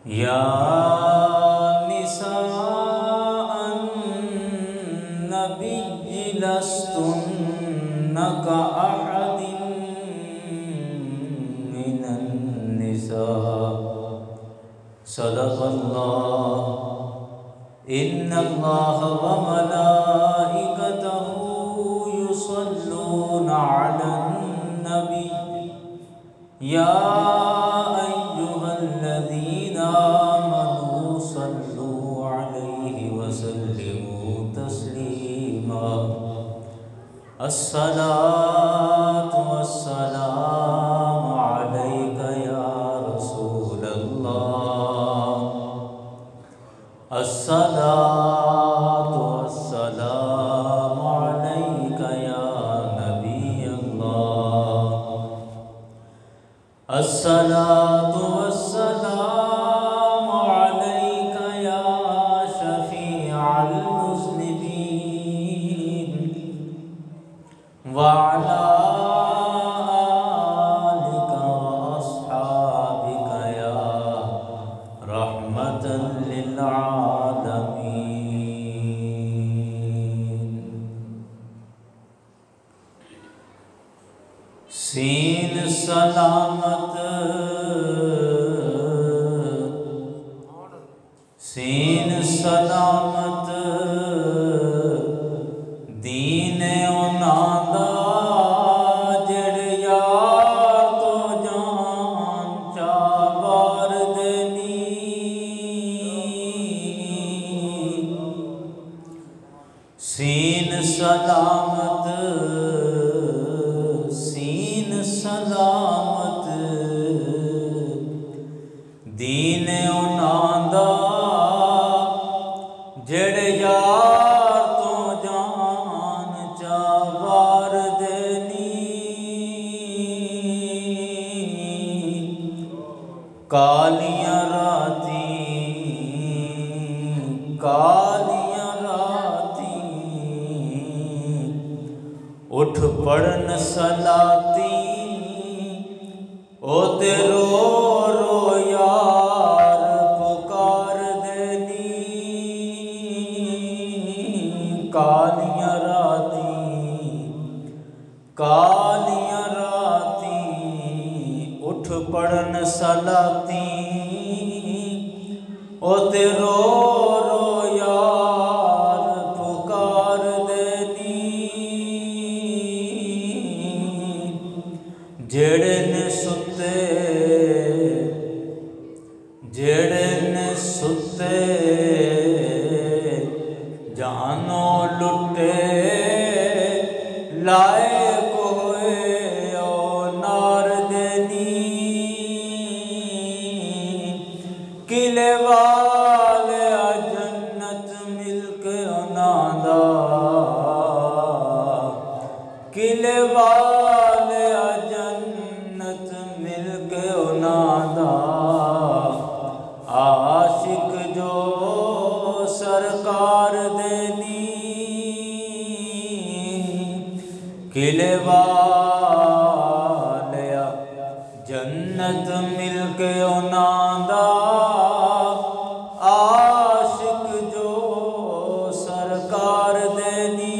या निसाअन नबिय्यि लस्तुन्ना कअहदिन मिनन निसा। सदक़ल्लाह। इन्नल्लाह व मलाइकतहू युसल्लूना अलन नबी या अय्युहल्लज़ीना आमनू सल्लू अलैहि व सल्लिमू तस्लीमा। अस्सलातु वस्सलामु अलैका या रसूलल्लाह। अस्सलातु वस्सलामु अलैका या नबी अल्लाह। अस्सलातु वस्सलामु अलैका या शफीअल मुज़निबीन व अला आलिका व अस्हाबिका या रहमतन लिल आलमीन। सीन सलामत, सीन सलामत दीन उन्हां दा जेड़े यार तो जान चा वार देनी। सीन सलामत, सीन सलामत दीन उन्हां दा जेड़े यार तो जान चा वार देनी। कालियां राती, कालियां राती उठ पड़न सलाती ओ ते रो रो यार पुकार देनी। कालियां राती, कालियां राती उठ पड़न सलाती ओ ते रो रो यार पुकार देनी। जेड़े ने सुते, जेड़े ने सुते जानो लुटे लाए कोए ओ नार देनी। किले वाले जन्नत मिलके उन्हां दा, किले वाले जन्नत मिलके उन्हां दा आशिक जो सरकार देनी। किले वाले जन्नत मिलके उन्हां दा आशिक जो सरकार देनी।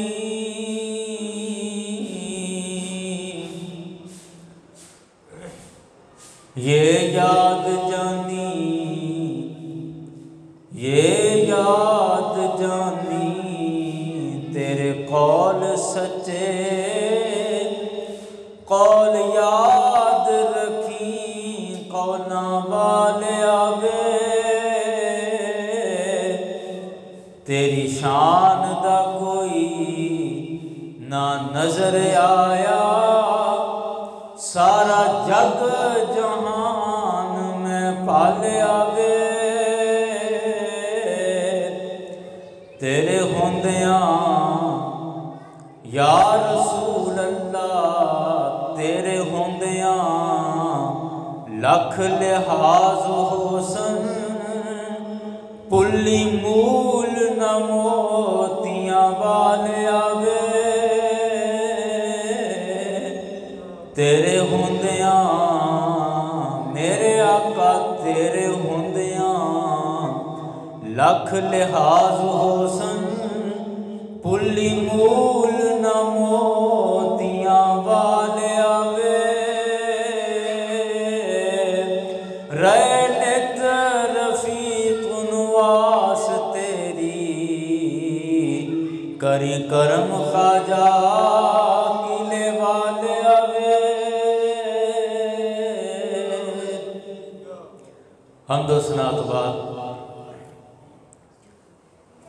ये याद जानी, ये याद जानी तेरे कौल सच्चे, कौल याद रखी कौना वाले आवे। तेरी शान दा कोई ना नजर आया, सारा जग जहान में पालिया वे। तेरे होंदियां या रसूल अल्लाह, तेरे होंदियां लख लिहाज होसन पुल्ली मूल न मोतियां वाले आवे। तेरे होंदियां मेरे आका आका तेरे हुंदियां लख लिहाज होसन पुली मूल न मोतियां वाले आवे रे नित रफीक नवास तेरी करी करम खाजा किले वाले आवे। हमदो सना तो बाद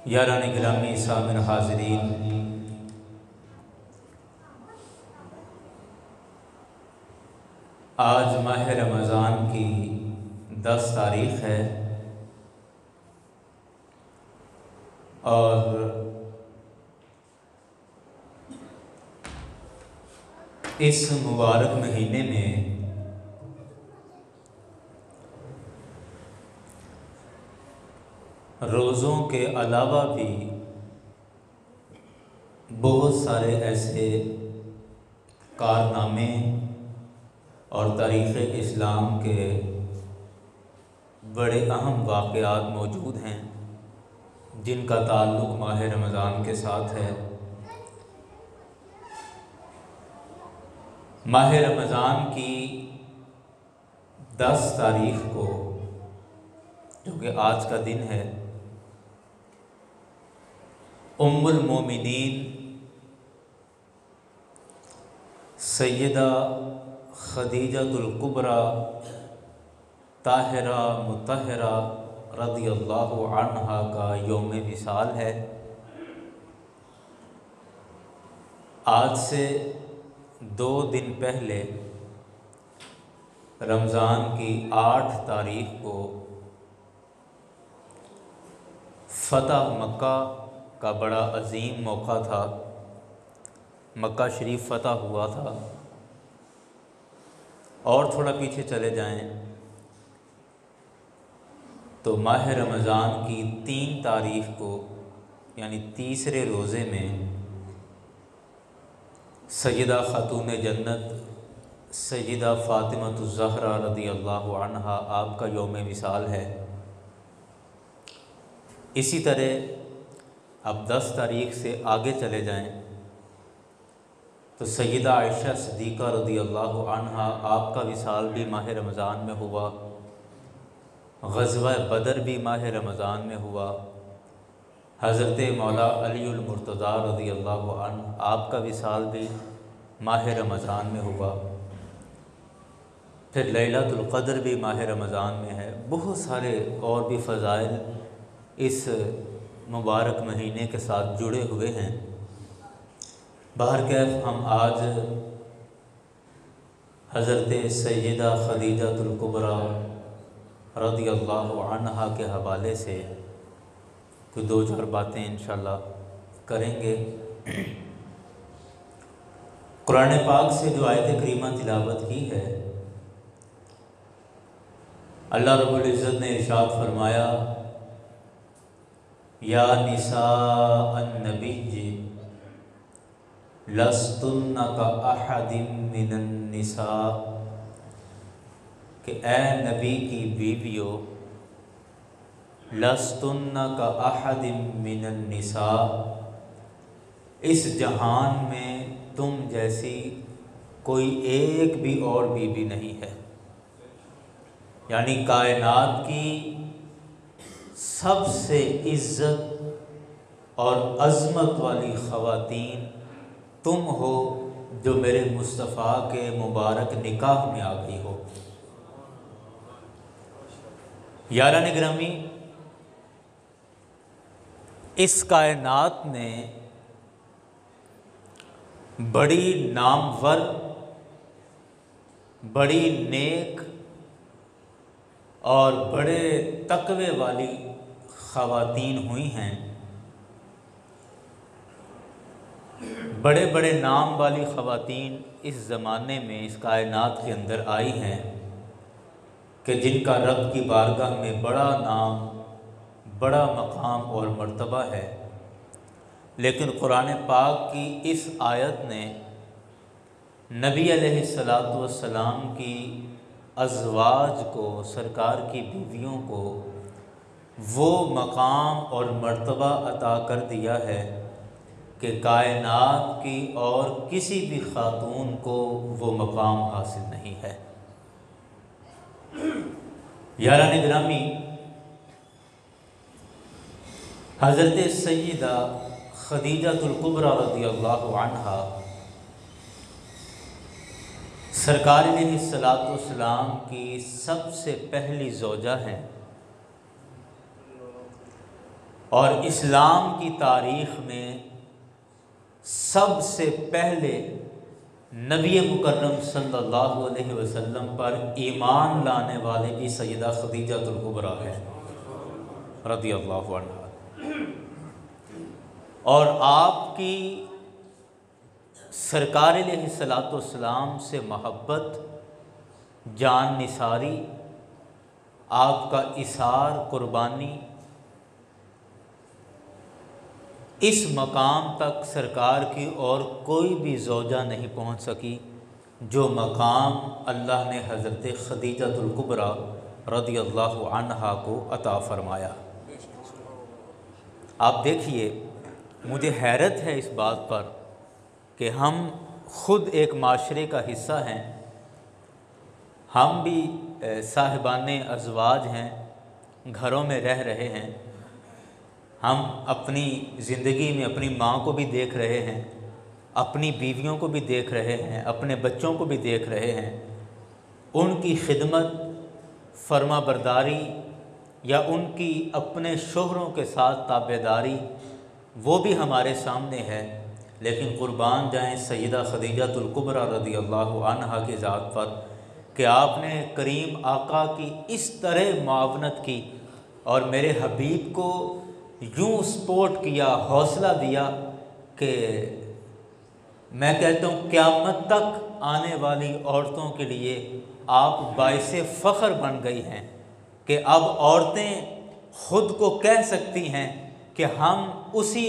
यारान गिरामी सामिन हाज़रीन, आज माह रमज़ान की 10 तारीख़ है और इस मुबारक महीने में रोज़ों के अलावा भी बहुत सारे ऐसे कारनामे और तारीख़ इस्लाम के बड़े अहम वाक़यात मौजूद हैं जिनका ताल्लुक़ माह रमज़ान के साथ है। माह रमज़ान की 10 तारीख़ को, जो कि आज का दिन है, उम्मुल मोमिनीन सैयदा खदीजतुल कुबरा ताहिरा मुतहरा रज़ियल्लाहु अन्हा का यौम विसाल है। आज से 2 दिन पहले रमज़ान की 8 तारीख़ को फ़तह मक्का का बड़ा अजीम मौका था। मक्का शरीफ फ़तह हुआ था। और थोड़ा पीछे चले जाएं तो माह रमज़ान की 3 तारीख़ को यानी तीसरे रोज़े में सय्यदा खातून जन्नत सय्यदा फ़ातिमतुज़ ज़हरा रज़ियल्लाहु अन्हा आपका यौम विसाल है। इसी तरह अब 10 तारीख़ से आगे चले जाएं तो सय्यदा आयशा सिद्दीक़ा रज़ियल्लाहु अन्हा आपका विसाल भी माह रमज़ान में हुआ। ग़ज़वा बदर भी माह रमज़ान में हुआ। हज़रत मौला अलीउल मुर्तज़ा रज़ियल्लाहु अन्हु आपका विसाल भी माह रमज़ान में हुआ। फिर लैलतुल क़द्र भी माह रमज़ान में है। बहुत सारे और भी फ़ज़ाइल इस मुबारक महीने के साथ जुड़े हुए हैं। बहरकैफ़ हम आज हज़रत सय्यदा खदीजतुल कुबरा रज़ियल्लाहु अन्हा के हवाले से कुछ 2-4 बातें इंशाअल्लाह करेंगे। कुरान पाक से जो आयत करीमा तिलावत की है, अल्लाह रब्बुल इज़्ज़त ने इरशाद फरमाया, या निसा अन्नबी लस्तुन्ना का अहदिम मिनन निसा, कि ए नबी की बीवियों, लस्तुन्ना का अहदिम मिनन निसा, इस जहान में तुम जैसी कोई एक भी और बीवी नहीं है। यानी कायनात की सबसे इज़्ज़त और अज़मत वाली ख़वातीन तुम हो जो मेरे मुस्तफ़ा के मुबारक निकाह में आ गई हो। यारान गिरामी, इस कायनात में बड़ी नामवर, बड़ी नेक और बड़े तक़वे वाली ख़वातीन हुई हैं। बड़े बड़े नाम वाली ख़वातीन इस ज़माने में इस कायनात के अंदर आई हैं कि जिनका रब की बारगाह में बड़ा नाम, बड़ा मकाम और मर्तबा है। लेकिन कुरान पाक की इस आयत ने नबी अलैहिस्सलातु वस्सलाम की अज़वाज को, सरकार की बीवियों को वो मकाम और मर्तबा अता कर दिया है कि कायनात की और किसी भी खातून को वो मकाम हासिल नहीं है। यारान गिरामी, हज़रत सय्यदा खदीजतुल कुबरा रज़ियल्लाहु अन्हा सरकार अलैहिस्सलाम की सबसे पहली ज़ौजा हैं और इस्लाम की तारीख़ में सबसे पहले नबी मुकर्रम सल्लल्लाहु अलैहि वसल्लम पर ईमान लाने वाले भी सय्यदा खदीजतुल कुबरा है रज़ियल्लाहु अन्हा। और आपकी सरकार अलैहिस्सलाम से मोहब्बत, जान निसारी, आपका इसार, कुर्बानी, इस मकाम तक सरकार की और कोई भी ज़ौजा नहीं पहुंच सकी जो मकाम अल्लाह ने हज़रत खदीजतुल कुबरा रज़ियल्लाहु अन्हा को अता फ़रमाया। आप देखिए, मुझे हैरत है इस बात पर कि हम ख़ुद एक माशरे का हिस्सा हैं, हम भी साहिबाने अज़वाज हैं, घरों में रह रहे हैं, हम अपनी ज़िंदगी में अपनी माँ को भी देख रहे हैं, अपनी बीवियों को भी देख रहे हैं, अपने बच्चों को भी देख रहे हैं। उनकी खिदमत, फर्मा बरदारी या उनकी अपने शोहरों के साथ ताबेदारी वो भी हमारे सामने है। लेकिन कुर्बान जाएं सय्यदा खदीजतुल कुबरा रज़ियल्लाहु अन्हा की ज़ात पर कि आपने करीम आका की इस तरह मुआवनत की और मेरे हबीब को यूँ सपोर्ट किया, हौसला दिया कि मैं कहता हूँ क़यामत तक आने वाली औरतों के लिए आप बाइसे फ़ख्र बन गई हैं कि अब औरतें ख़ुद को कह सकती हैं कि हम उसी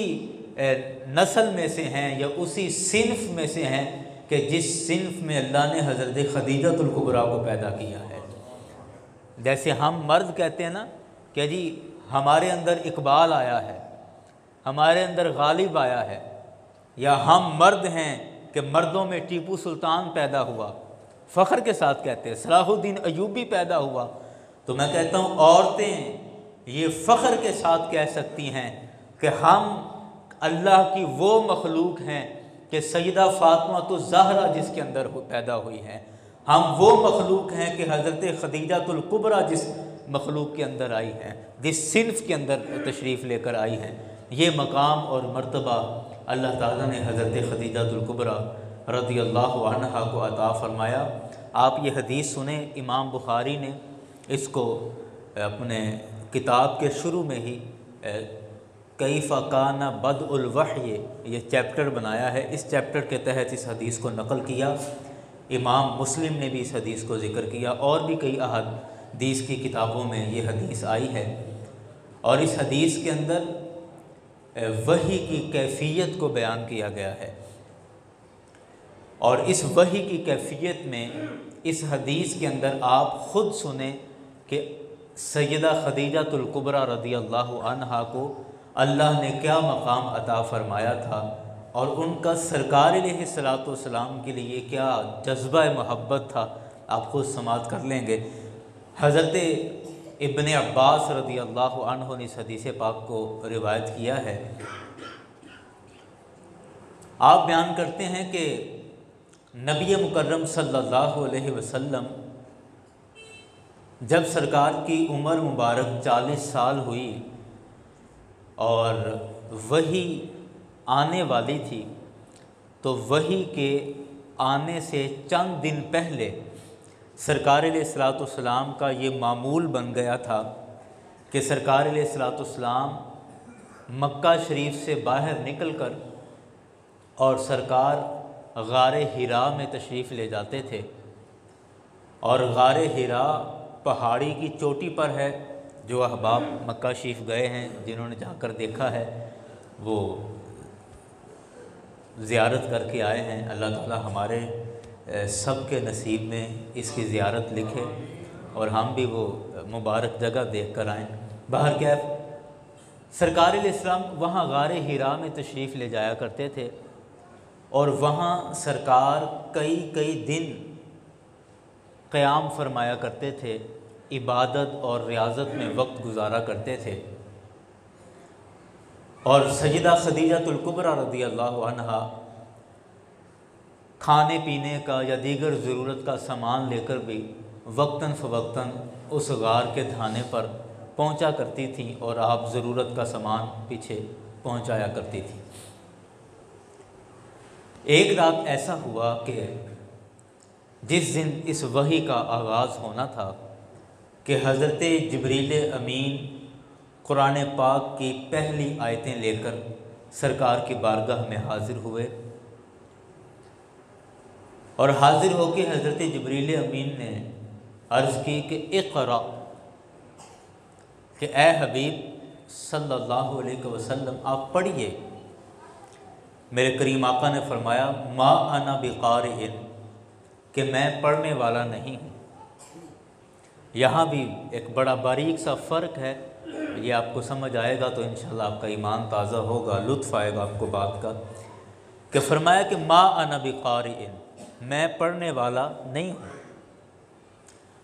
नस्ल में से हैं या उसी सिन्फ में से हैं कि जिस सिन्फ में अल्लाह ने हज़रत खदीजतुल कुबरा को पैदा किया है। जैसे हम मर्द कहते हैं ना कि जी हमारे अंदर इकबाल आया है, हमारे अंदर गालिब आया है, या हम मर्द हैं कि मर्दों में टीपू सुल्तान पैदा हुआ, फ़ख्र के साथ कहते हैं सलाहुद्दीन अय्यूबी पैदा हुआ। तो मैं कहता हूँ औरतें ये फ़ख्र के साथ कह सकती हैं कि हम अल्लाह की वो मखलूक हैं कि सैयदा फ़ातिमा ज़हरा जिसके अंदर पैदा हुई हैं, हम वो मखलूक हैं कि हज़रत खदीजतुल कुबरा जिस मखलूक के अंदर आई हैं, जिस सिन्फ के अंदर तशरीफ़ लेकर आई हैं। ये मकाम और मर्तबा अल्लाह ताला ने हज़रत खदीजतुल कुबरा रज़ियल्लाहु अन्हा को अता फ़रमाया। आप ये हदीस सुने, इमाम बुखारी ने इसको अपने किताब के शुरू में ही कैफ़ काना बदउल वह्य ये चैप्टर बनाया है। इस चैप्टर के तहत इस हदीस को नक़ल किया। इमाम मुस्लिम ने भी इस हदीस को ज़िक्र किया और भी कई अहादीस की किताबों में ये हदीस आई है। और इस हदीस के अंदर वही की कैफ़ियत को बयान किया गया है। और इस वही की कैफ़ियत में इस हदीस के अंदर आप ख़ुद सुने कि सैयदा खदीजतुल कुबरा रज़ियल्लाहु अन्हा को अल्लाह ने क्या मकाम अता फ़रमाया था और उनका सरकार अलैहिस्सलाम के लिए क्या जज्बा मोहब्बत था। आप खुद समात कर लेंगे। हज़रत इब्ने अब्बास रज़ियल्लाहु अन्हु ने इस हदीस पाक को रिवायत किया है। आप बयान करते हैं कि नबी मुकर्रम सल्लल्लाहु अलैहि वसल्लम जब सरकार की उम्र मुबारक 40 साल हुई और वही आने वाली थी, तो वही के आने से चंद दिन पहले सरकार अलैहिस्सलाम का ये मामूल बन गया था कि सरकार अलैहिस्सलाम मक्का शरीफ से बाहर निकलकर और सरकार गारे हिरा में तशरीफ़ ले जाते थे। और गारे हिरा पहाड़ी की चोटी पर है। जो अहबाब मक्का शरीफ गए हैं, जिन्होंने जाकर देखा है, वो ज़ियारत करके आए हैं। अल्लाह ताला हमारे सब के नसीब में इसकी ज़ियारत लिखे और हम भी वो मुबारक जगह देख कर आएँ। बाहर क्या सरकार इस्लाम वहाँ गार हिरा में तशरीफ़ ले जाया करते थे और वहाँ सरकार कई कई दिन क़याम फरमाया करते थे, इबादत और रियाज़त में वक्त गुजारा करते थे। और सैयदा खदीजतुल कुबरा रज़ी अल्लाहु अन्हा खाने पीने का या दीगर ज़रूरत का सामान लेकर भी वक्तन फ़वक्तन उस गार के धाने पर पहुंचा करती थी और आप ज़रूरत का सामान पीछे पहुंचाया करती थी। एक रात ऐसा हुआ कि जिस दिन इस वही का आगाज़ होना था कि हज़रत जिब्रील अमीन कुरान पाक की पहली आयतें लेकर सरकार की बारगाह में हाज़िर हुए और हाज़िर होकर हज़रत जिब्रील अमीन ने अर्ज़ की कि इक़रा, कि ए हबीब सल्लल्लाहु अलैहि वसल्लम आप पढ़िए। मेरे करीम आका ने फरमाया मा अना बिक़ारिइन, कि मैं पढ़ने वाला नहीं हूँ। यहाँ भी एक बड़ा बारीक सा फ़र्क है, ये आपको समझ आएगा तो इंशाल्लाह आपका ईमान ताज़ा होगा, लुत्फ़ आएगा आपको बात का। कि फरमाया कि मा अना बिक़ारिइन, मैं पढ़ने वाला नहीं हूँ।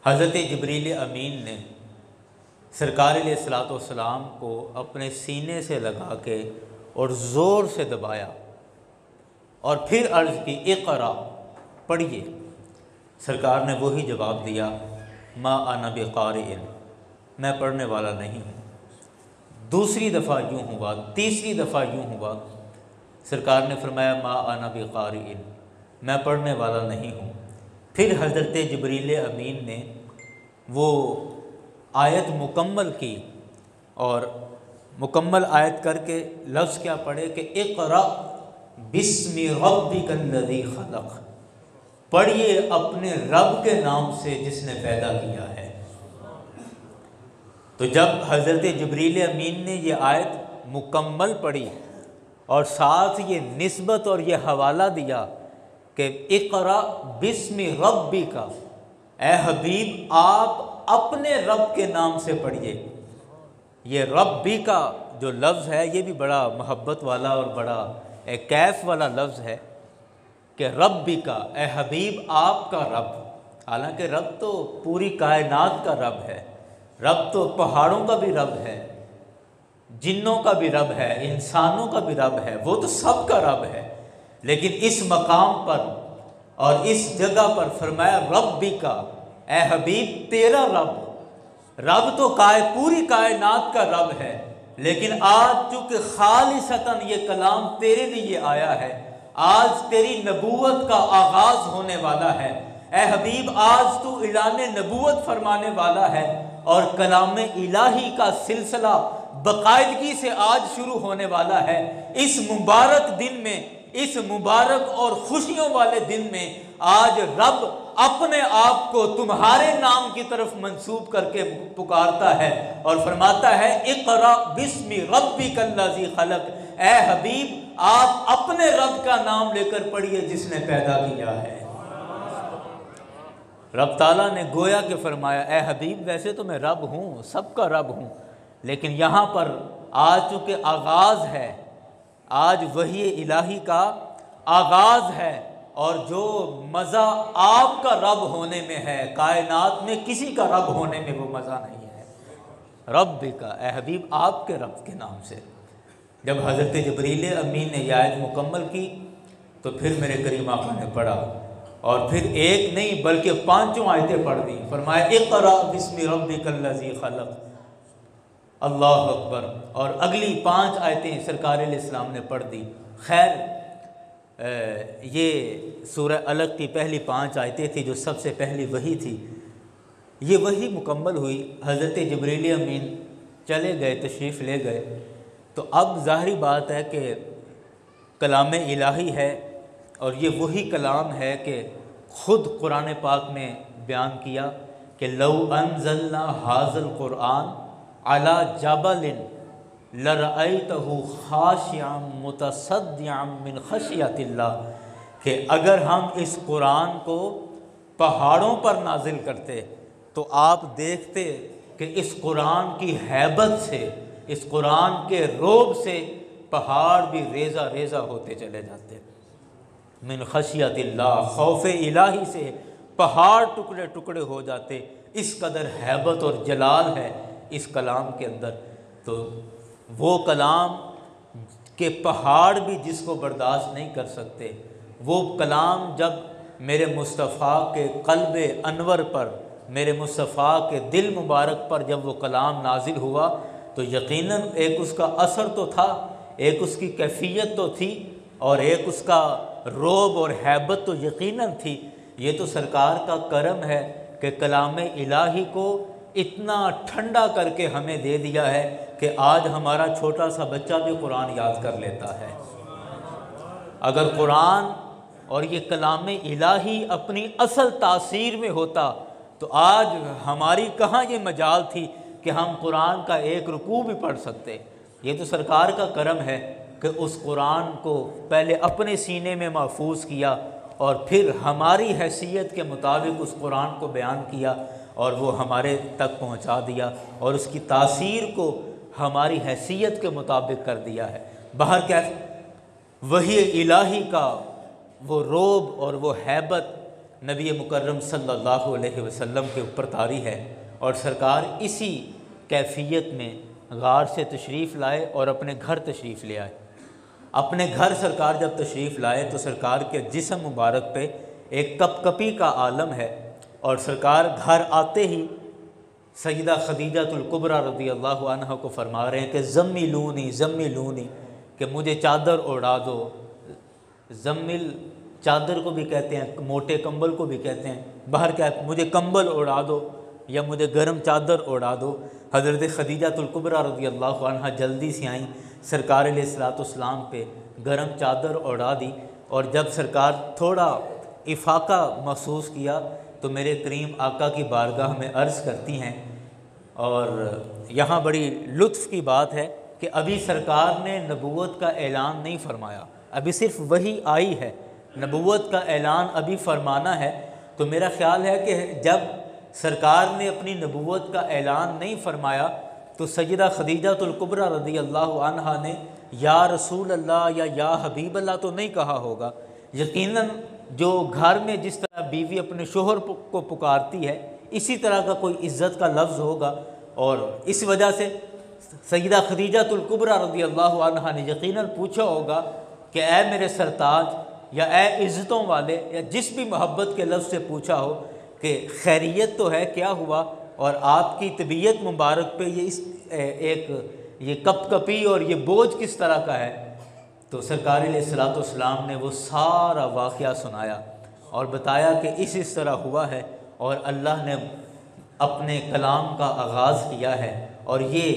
हज़रत जिब्रील अमीन ने सरकार अलैहिस्सलाम को अपने सीने से लगा के और ज़ोर से दबाया और फिर अर्ज़ की इक़रा, पढ़िए। सरकार ने वही जवाब दिया मा अना बिक़ारिइन, मैं पढ़ने वाला नहीं हूँ। दूसरी दफ़ा यूँ हुआ, तीसरी दफ़ा यूँ हुआ, सरकार ने फरमाया मा अना बिक़ारिइन, मैं पढ़ने वाला नहीं हूँ। फिर हज़रत जिब्रील अमीन ने वो आयत मुकम्मल की और मुकम्मल आयत करके लफ्ज़ क्या पढ़े कि इक़रा बिस्मि रब्बिकल्लज़ी खलक़, पढ़िए अपने रब के नाम से जिसने पैदा किया है। तो जब हज़रत जिब्रील अमीन ने ये आयत मुकम्मल पढ़ी और साथ ये निस्बत और ये हवाला दिया कि इक़रा बिस्मि रब्बिका, ए हबीब आप अपने रब के नाम से पढ़िए। ये रब्बी का जो लफ्ज़ है ये भी बड़ा मोहब्बत वाला और बड़ा एक कैफ वाला लफ्ज़ है कि रब्बी का, ए हबीब आपका रब। हालांकि रब तो पूरी कायनात का रब है, रब तो पहाड़ों का भी रब है, जिन्नों का भी रब है, इंसानों का भी रब है, वो तो सब का रब है। लेकिन इस मकाम पर और इस जगह पर फरमाया रब्बी का, ए हबीब तेरा रब। रब तो पूरी कायनात का रब है, लेकिन आज चूँकि खालिसतन ये कलाम तेरे लिए आया है, आज तेरी नबूवत का आगाज़ होने वाला है। ए हबीब आज तू इलाने नबूवत फरमाने वाला है और कलाम इलाही का सिलसिला बाकायदगी से आज शुरू होने वाला है। इस मुबारक दिन में, इस मुबारक और खुशियों वाले दिन में आज रब अपने आप को तुम्हारे नाम की तरफ मंसूब करके पुकारता है और फरमाता है इक़रा बिस्मि रब्बिकल्लज़ी खलक़, ए हबीब आप अपने रब का नाम लेकर पढ़िए जिसने पैदा किया है। रब ताला ने गोया के फरमाया ए हबीब वैसे तो मैं रब हूँ, सबका रब हूँ, लेकिन यहाँ पर आज चूँकि आगाज़ है, आज वही इलाही का आगाज़ है और जो मज़ा आपका रब होने में है, कायनात में किसी का रब होने में वो मज़ा नहीं है। रब्बी का, ए हबीब आपके रब के नाम से। जब हज़रत जिब्रील अमीन ने यह आयत मुकम्मल की तो फिर मेरे करीम आका ने पढ़ा और फिर एक नहीं बल्कि 5 आयतें पढ़ दी। फरमाया इक़रा बिस्मि रब्बिकल्लज़ी खलक़, अल्लाह अकबर। और अगली 5 आयतें सरकार इस्लाम ने पढ़ दी। खैर ये सूरह अलग की पहली 5 आयतें थी जो सबसे पहली वही थी। ये वही मुकम्मल हुई, हज़रत जिब्रील अमीन चले गए, तशरीफ़ ले गए। तो अब ज़ाहिरी बात है कि कलाम इलाही है और ये वही कलाम है कि ख़ुद कुरान पाक में बयान किया कि लौ अनज़लना हाज़ल क़ुरआन अला जबलिन लरअयतहु ख़ाशिअम मुतसद्दिअम मिन ख़शियतिल्लाह, कि अगर हम इस कुरान को पहाड़ों पर नाजिल करते तो आप देखते कि इस कुरान की हैबत से, इस कुरान के रोब से पहाड़ भी रेज़ा रेज़ा होते चले जाते। मिन खशियतिल्लाह, खौफ इलाही से पहाड़ टुकड़े टुकड़े हो जाते। इस कदर हैबत और जलाल है इस कलाम के अंदर। तो वो कलाम के पहाड़ भी जिसको बर्दाश्त नहीं कर सकते, वो कलाम जब मेरे मुस्तफ़ा के क़ल्बे अनवर पर, मेरे मुस्तफ़ा के दिल मुबारक पर जब वो कलाम नाजिल हुआ तो यकीनन एक उसका असर तो था, एक उसकी कैफियत तो थी, और एक उसका रोब और हैबत तो यकीनन थी। ये तो सरकार का करम है कि कलाम इलाही को इतना ठंडा करके हमें दे दिया है कि आज हमारा छोटा सा बच्चा भी कुरान याद कर लेता है। अगर कुरान और ये कलाम इलाही अपनी असल तासीर में होता तो आज हमारी कहाँ ये मजाल थी कि हम कुरान का एक रुकू भी पढ़ सकते। ये तो सरकार का करम है कि उस कुरान को पहले अपने सीने में महफूज किया और फिर हमारी हैसियत के मुताबिक उस कुरान को बयान किया और वो हमारे तक पहुंचा दिया और उसकी तासीर को हमारी हैसियत के मुताबिक कर दिया है। बाहर क्या वही इलाही का वो रोब और वो हैबत नबी मुकर्रम सल्लल्लाहु अलैहि वसल्लम के ऊपर तारी है, और सरकार इसी कैफियत में गार से तशरीफ़ लाए और अपने घर तशरीफ़ ले आए। अपने घर सरकार जब तशरीफ़ लाए तो सरकार के जिस्म मुबारक पे एक कपकपी का आलम है, और सरकार घर आते ही सैयदा खदीजतुल कुबरा रज़ियल्लाहु अन्हा को फरमा रहे हैं कि ज़म्मिलूनी ज़म्मिलूनी, कि मुझे चादर ओढ़ा दो। ज़म्मिल चादर को भी कहते हैं, मोटे कंबल को भी कहते हैं। बाहर क्या है, मुझे कंबल ओढ़ा दो या मुझे गर्म चादर ओढ़ा दो। हज़रत खदीजतुल कुबरा रज़ियल्लाहु अन्हा जल्दी से आई, सरकार अलैहिस्सलाम पे गर्म चादर ओढ़ा दी, और जब सरकार थोड़ा इफ़ाक़ा महसूस किया तो मेरे करीम आका की बारगाह में अर्ज़ करती हैं। और यहाँ बड़ी लुत्फ़ की बात है कि अभी सरकार ने नबूवत का ऐलान नहीं फरमाया, अभी सिर्फ वही आई है, नबूवत का ऐलान अभी फरमाना है। तो मेरा ख़्याल है कि जब सरकार ने अपनी नबूवत का ऐलान नहीं फरमाया तो सैयदा खदीजतुल कुबरा रज़ियल्लाहु अन्हा ने या रसूल अल्लाह या हबीब अल्लाह तो नहीं कहा होगा। यकीनन जो घर में जिस तरह बीवी अपने शोहर को पुकारती है इसी तरह का कोई इज़्ज़त का लफ्ज़ होगा, और इस वजह से सैयदा खदीजतुल कुबरा रज़ियल्लाहु अन्हा ने यकीनन पूछा होगा कि ए मेरे सरताज या ए इज़्ज़तों वाले, या जिस भी मोहब्बत के लफ्ज़ से पूछा हो कि खैरियत तो है, क्या हुआ, और आपकी तबीयत मुबारक पे ये कपकपी और ये बोझ किस तरह का है। तो सरकार अलैहिस्सलाम ने वो सारा वाक़या सुनाया और बताया कि इस तरह हुआ है और अल्लाह ने अपने कलाम का आगाज़ किया है और ये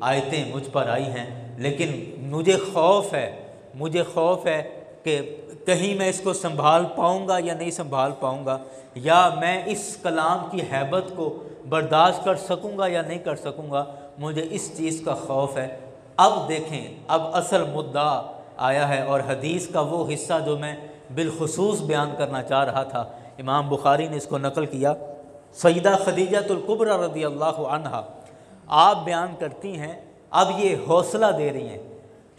आयतें मुझ पर आई हैं। लेकिन मुझे खौफ है कि कहीं मैं इसको संभाल पाऊँगा या नहीं संभाल पाऊँगा, या मैं इस कलाम की हैबत को बर्दाश्त कर सकूँगा या नहीं कर सकूँगा। मुझे इस चीज़ का खौफ है। अब देखें, अब असल मुद्दा आया है और हदीस का वो हिस्सा जो मैं बिलखुसूस बयान करना चाह रहा था, इमाम बुखारी ने इसको नकल किया। सैयदा खदीजतुल कुबरा रज़ियल्लाहु अन्हा आप बयान करती हैं, अब ये हौसला दे रही हैं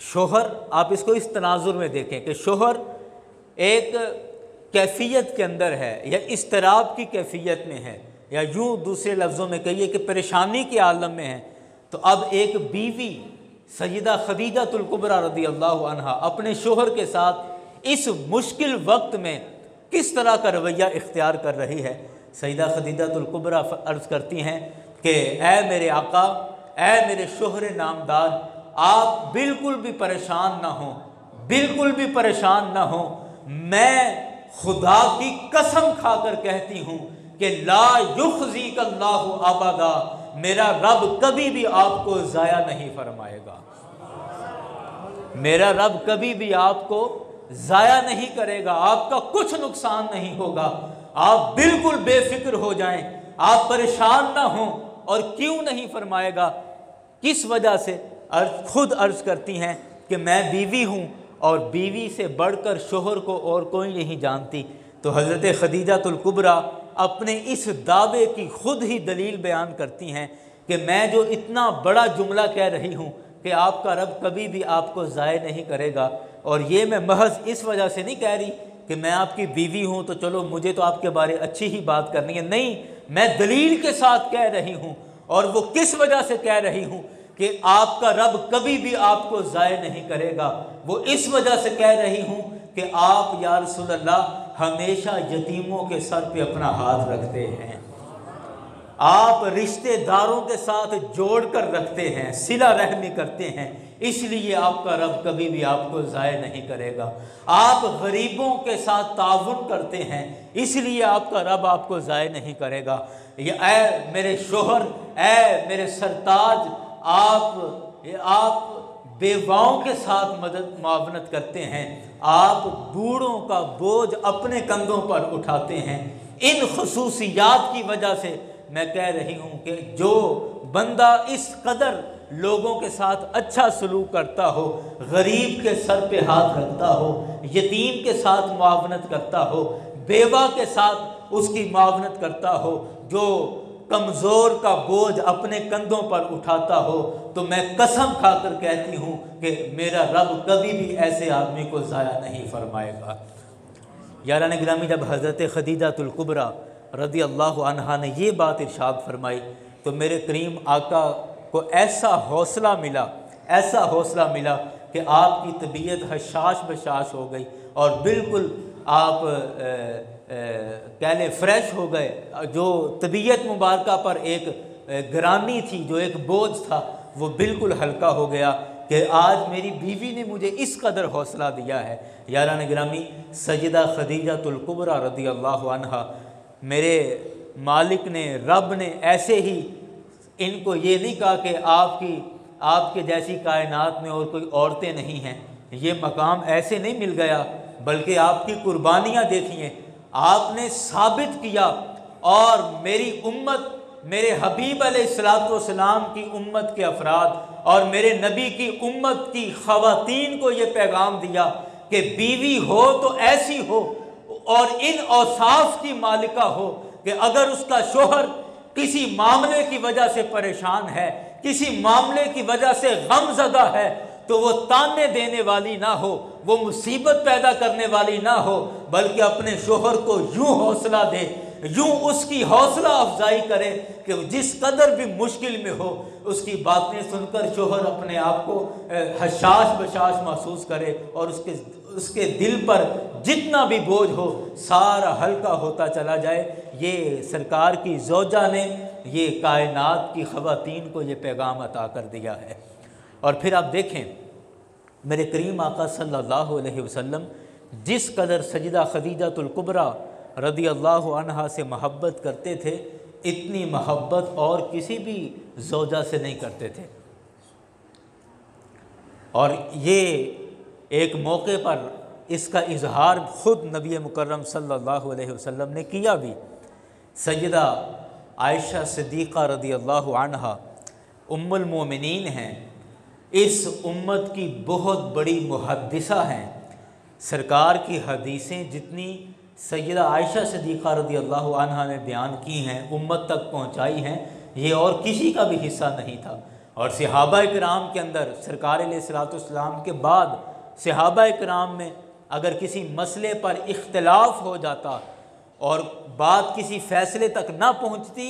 शोहर। आप इसको इस तनाजुर में देखें कि शोहर एक कैफियत के अंदर है या इस्तराब की कैफियत में है, या यूँ दूसरे लफ्ज़ों में कहिए कि परेशानी के आलम में है। तो अब एक बीवी सैयदा खदीजतुल कुबरा रज़ियल्लाहु अन्हा अपने शोहर के साथ इस मुश्किल वक्त में किस तरह का रवैया इख्तियार कर रही है। सैयदा खदीजतुल कुबरा अर्ज़ करती हैं कि ए मेरे आका, ए मेरे शोहर नामदार, आप बिल्कुल भी परेशान ना हो, बिल्कुल भी परेशान ना हो। मैं खुदा की कसम खाकर कहती हूँ कि ला युख़ज़ीकल्लाहु अबदा, मेरा रब कभी भी आपको ज़ाया नहीं फरमाएगा, मेरा रब कभी भी आपको ज़ाया नहीं करेगा, आपका कुछ नुकसान नहीं होगा। आप बिल्कुल बेफिक्र हो जाएं, आप परेशान ना हों। और क्यों नहीं फरमाएगा, किस वजह से? खुद अर्ज़ करती हैं कि मैं बीवी हूँ और बीवी से बढ़कर शोहर को और कोई नहीं जानती। तो हज़रत खदीजातुल कुबरा अपने इस दावे की खुद ही दलील बयान करती हैं कि मैं जो इतना बड़ा जुमला कह रही हूँ कि आपका रब कभी भी आपको ज़ाय नहीं करेगा, और ये मैं महज इस वजह से नहीं कह रही कि मैं आपकी बीवी हूँ तो चलो मुझे तो आपके बारे अच्छी ही बात करनी है, नहीं, मैं दलील के साथ कह रही हूँ। और वो किस वजह से कह रही हूँ कि आपका रब कभी भी आपको ज़ाय नहीं करेगा, वो इस वजह से कह रही हूँ कि आप या रसूल अल्लाह हमेशा यतीमों के सर पे अपना हाथ रखते हैं, आप रिश्तेदारों के साथ जोड़ कर रखते हैं, सिला रहमी करते हैं, इसलिए आपका रब कभी भी आपको ज़ाय नहीं करेगा। आप गरीबों के साथ ताउन करते हैं, इसलिए आपका रब आपको ज़ाय नहीं करेगा। ये ऐ मेरे शोहर, ऐ मेरे सरताज, आप बेवाओं के साथ मदद मुआवनत करते हैं, आप बूढ़ों का बोझ अपने कंधों पर उठाते हैं। इन खसूसियात की वजह से मैं कह रही हूँ कि जो बंदा इस कदर लोगों के साथ अच्छा सलूक करता हो, गरीब के सर पे हाथ रखता हो, यतीम के साथ मुआवनत करता हो, बेवा के साथ उसकी मुआवनत करता हो, जो कमज़ोर का बोझ अपने कंधों पर उठाता हो, तो मैं कसम खाकर कहती हूँ कि मेरा रब कभी भी ऐसे आदमी को ज़ाया नहीं फरमाएगा। यारान गिरामी, जब हज़रत खदीजातुल कुबरा रज़ी अल्लाहु अन्हा ने ये बात इरशाद फरमाई तो मेरे करीम आका को ऐसा हौसला मिला, ऐसा हौसला मिला कि आपकी तबीयत हशाश बशाश हो गई और बिल्कुल आप कह लें फ्रेश हो गए। जो तबीयत मुबारका पर एक ग्रानी थी, जो एक बोझ था, वो बिल्कुल हल्का हो गया कि आज मेरी बीवी ने मुझे इस कदर हौसला दिया है। यारान गिरामी, सजदा खदीजातुल कुबरा रज़ी अल्लाहु अन्हा, मेरे मालिक ने, रब ने ऐसे ही इनको ये नहीं कहा कि आपके जैसी कायनात में और कोई औरतें नहीं हैं, ये मकाम ऐसे नहीं मिल गया, बल्कि आपकी कुर्बानियाँ देखिए, आपने साबित किया और मेरी उम्मत, मेरे हबीब अलैहिस्सलाम की उम्मत के अफराद और मेरे नबी की उम्मत की ख़वातीन को ये पैगाम दिया कि बीवी हो तो ऐसी हो और इन औसाफ की मालिका हो कि अगर उसका शोहर किसी मामले की वजह से परेशान है, किसी मामले की वजह से गमज़दा है, तो वो ताने देने वाली ना हो, वो मुसीबत पैदा करने वाली ना हो, बल्कि अपने शोहर को यूँ हौसला दे, यूँ उसकी हौसला अफजाई करे कि जिस कदर भी मुश्किल में हो, उसकी बातें सुनकर शोहर अपने आप को हशाश बशाश महसूस करे और उसके दिल पर जितना भी बोझ हो सारा हल्का होता चला जाए। ये सरकार की ज़ौजा ने ये कायनात की ख़वातीन को ये पैगाम अता कर दिया है। और फिर आप देखें, मेरे करीम आका सल्लल्लाहु अलैहि वसल्लम जिस कदर सजदा खदीजातुल कुबरा रज़ी अल्लाहु अन्हा से मोहब्बत करते थे, इतनी मोहब्बत और किसी भी ज़ौजा से नहीं करते थे। और ये एक मौके पर इसका इजहार ख़ुद नबी मुकर्रम सल्लल्लाहु अलैहि वसल्लम ने किया भी। सैयदा आयशा सिद्दीक़ा रज़ी अल्लाहु अन्हा उम्मुल मोमिनीन हैं, इस उम्मत की बहुत बड़ी मुहद्दिसा हैं। सरकार की हदीसें जितनी सैयदा आयशा सिद्दीक़ा रज़ी अल्लाहु अन्हा ने बयान की हैं, उम्मत तक पहुँचाई हैं, ये और किसी का भी हिस्सा नहीं था। और सहाबा किराम के अंदर सरकार अलैहिस्सलाम के बाद सहाबा किराम में अगर किसी मसले पर इख्तिलाफ हो जाता और बात किसी फ़ैसले तक ना पहुँचती,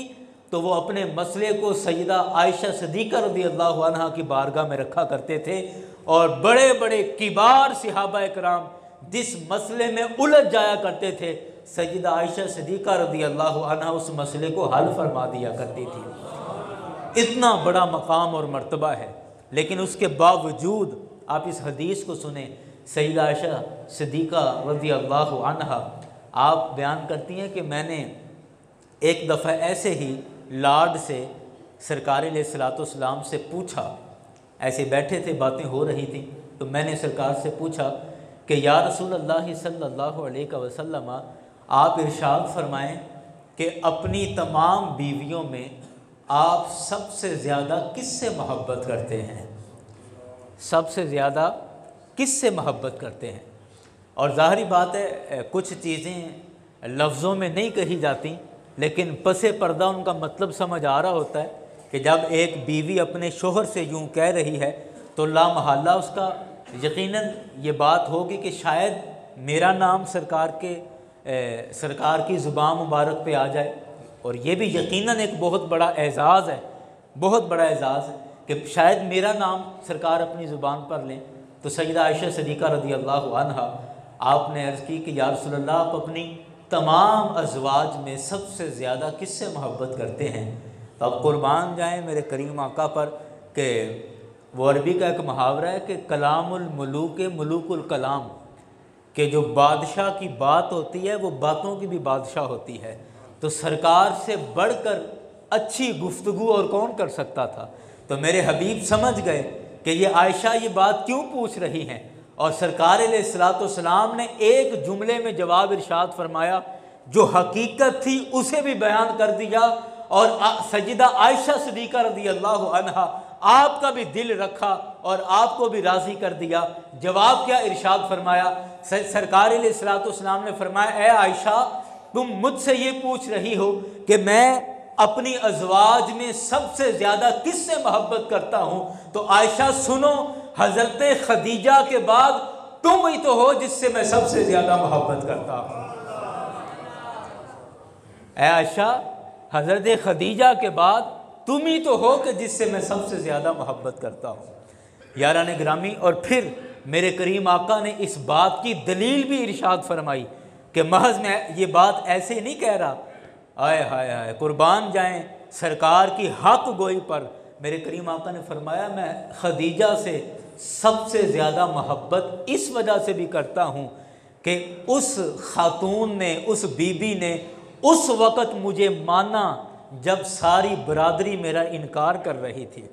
तो वो अपने मसले को सैयदा आयशा सिद्दीक़ा रज़ी अल्लाहु अन्हा की बारगाह में रखा करते थे। और बड़े बड़े किबार सहाबा किराम जिस मसले में उलझ जाया करते थे, सैयदा आयशा सिद्दीक़ा रज़ी अल्लाहु अन्हा उस मसले को हल फरमा दिया करती थी। इतना बड़ा मकाम और मर्तबा है, लेकिन उसके बावजूद आप इस हदीस को सुने। सैयदा आयशा सिद्दीक़ा रज़ी अल्लाहु अन्हा आप बयान करती हैं कि मैंने एक दफ़ा ऐसे ही लाड से सरकार अलैहिस्सलाम से पूछा, ऐसे बैठे थे, बातें हो रही थी, तो मैंने सरकार से पूछा कि या रसूलल्लाह सल्लल्लाहु अलैहि वसल्लम, आप इरशाद फरमाएं कि अपनी तमाम बीवियों में आप सबसे ज़्यादा किससे मोहब्बत करते हैं? सबसे ज़्यादा किससे मोहब्बत करते हैं। और ज़ाहिरी बात है कुछ चीज़ें लफ्ज़ों में नहीं कही जाती, लेकिन पसे पर्दा उनका मतलब समझ आ रहा होता है कि जब एक बीवी अपने शोहर से यूँ कह रही है तो लामहल्ला उसका यकीनन ये बात होगी कि शायद मेरा नाम सरकार की ज़ुबान मुबारक पे आ जाए। और ये भी यकीनन एक बहुत बड़ा एज़ाज़ है, बहुत बड़ा एज़ाज़ है कि शायद मेरा नाम सरकार अपनी ज़ुबान पर लें। तो सैयदा आयशा सिद्दीक़ा रज़ी अल्लाहु अन्हा आपने अर्ज़ की कि या रसूलल्लाह, आप अपनी तमाम अज़वाज में सबसे ज़्यादा किससे मोहब्बत करते हैं? तो अब कुर्बान जाएँ मेरे करीम आका पर कि वो अरबी का एक मुहावरा है कि कलामुल मुलूक मुलूकुल कलाम, कि जो बादशाह की बात होती है वो बातों की भी बादशाह होती है। तो सरकार से बढ़कर अच्छी गुफ्तगू और कौन कर सकता था। तो मेरे हबीब समझ गए कि ये आयशा ये बात क्यों पूछ रही हैं, और सरकार अलैहिस्सलाम ने एक जुमले में जवाब इरशाद फरमाया, जो हकीकत थी उसे भी बयान कर दिया, और सैयदा आयशा सिद्दीक़ा रज़ी अल्लाहु अन्हा आपका भी दिल रखा और आपको भी राज़ी कर दिया। जवाब क्या इरशाद फरमाया, सरकार अलैहिस्सलाम ने फरमाया, ए आयशा, तुम मुझसे ये पूछ रही हो कि मैं अपनी अज़वाज में सबसे ज़्यादा किससे मोहब्बत करता हूँ, तो आयशा सुनो, हज़रत खदीजा के बाद तुम ही तो हो जिससे मैं सबसे ज़्यादा मोहब्बत करता हूँ। ए आयशा, हज़रत खदीजा के बाद तुम ही तो हो कि जिससे मैं सबसे ज़्यादा मोहब्बत करता हूँ। यारान गिरामी, और फिर मेरे करीम आका ने इस बात की दलील भी इरशाद फरमाई कि महज मैं ये बात ऐसे नहीं कह रहा। आए हाय हाय, कुर्बान जाएं सरकार की हक गोई पर। मेरे करीम आका ने फरमाया, मैं खदीजा से सबसे ज़्यादा मोहब्बत इस वजह से भी करता हूँ कि उस खातून ने, उस बीबी ने उस वक़्त मुझे माना जब सारी बरादरी मेरा इनकार कर रही थी।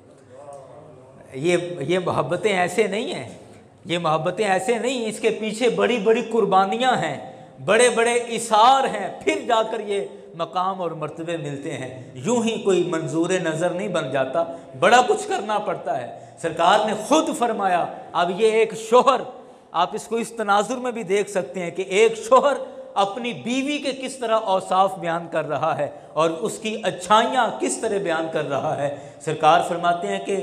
ये मोहब्बतें ऐसे नहीं हैं, ये मोहब्बतें ऐसे नहीं, इसके पीछे बड़ी बड़ी कुर्बानियाँ हैं, बड़े बड़े इसार हैं, फिर जाकर ये मकाम और मर्तबे मिलते हैं। यूं ही कोई मंजूर नज़र नहीं बन जाता, बड़ा कुछ करना पड़ता है। सरकार ने खुद फरमाया, अब ये एक शोहर, आप इसको इस तनाजुर में भी देख सकते हैं कि एक शोहर अपनी बीवी के किस तरह औसाफ बयान कर रहा है और उसकी अच्छाइयाँ किस तरह बयान कर रहा है। सरकार फरमाते हैं कि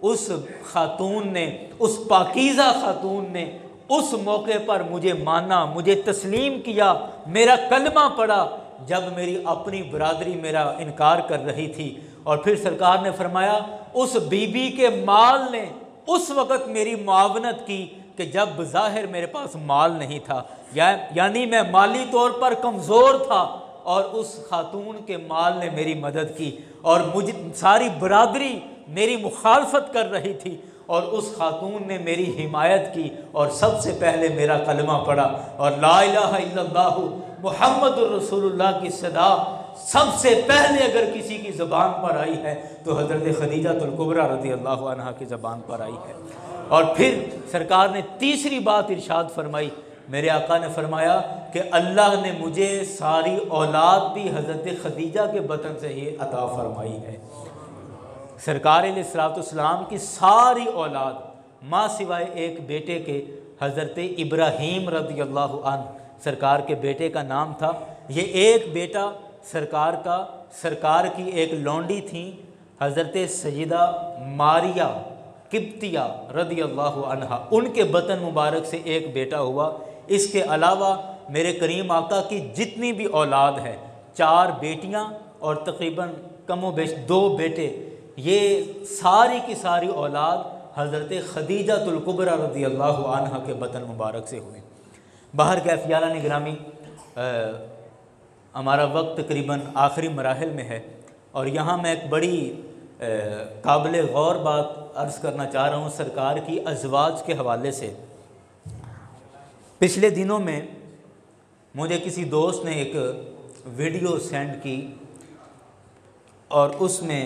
उस खातून ने, उस पाकीज़ा खातून ने उस मौके पर मुझे माना, मुझे तस्लीम किया, मेरा कलमा पढ़ा जब मेरी अपनी बरादरी मेरा इनकार कर रही थी। और फिर सरकार ने फरमाया, उस बीबी के माल ने उस वक़्त मेरी मुआवनत की कि जब बज़ाहिर मेरे पास माल नहीं था, यानी मैं माली तौर पर कमज़ोर था, और उस खातून के माल ने मेरी मदद की। और मुझे सारी बरादरी मेरी मुखालफत कर रही थी और उस खातून ने मेरी हिमायत की और सबसे पहले मेरा कलमा पढ़ा। और ला इलाहा इल्लल्लाह मुहम्मदुर रसूलुल्लाह की सदा सबसे पहले अगर किसी की ज़बान पर आई है तो हज़रत खदीजातुल कुबरा रज़ी अल्लाहु अन्हा की ज़बान पर आई है। और फिर सरकार ने तीसरी बात इरशाद फरमाई, मेरे आका ने फरमाया कि अल्लाह ने मुझे सारी औलाद भी हज़रत खदीजा के बतन से ही अता फरमाई है। सरकार अलैहिस्सलाम की सारी औलाद माँ सिवाय एक बेटे के, हज़रत इब्राहीम रज़ी अल्लाहु अन्हु सरकार के बेटे का नाम था। ये एक बेटा सरकार की एक लौंडी थी हज़रत सैयदा मारिया किब्तिया रज़ी अल्लाहु अन्हा, उनके बतन मुबारक से एक बेटा हुआ। इसके अलावा मेरे करीम आका की जितनी भी औलाद है, 4 बेटियां और तकरीबन कमोबेश 2 बेटे, ये सारी की सारी औलाद हज़रत खदीजातुल कुबरा रज़ी अल्लाहु अन्हा के बतन मुबारक से हुई। बाहर कैफियाला निगरामी, हमारा वक्त तकरीबन आखिरी मराहिल में है और यहाँ मैं एक बड़ी काबिल गौर बात अर्ज़ करना चाह रहा हूँ सरकार की अज़वाज के हवाले से। पिछले दिनों में मुझे किसी दोस्त ने एक वीडियो सेंड की और उसमें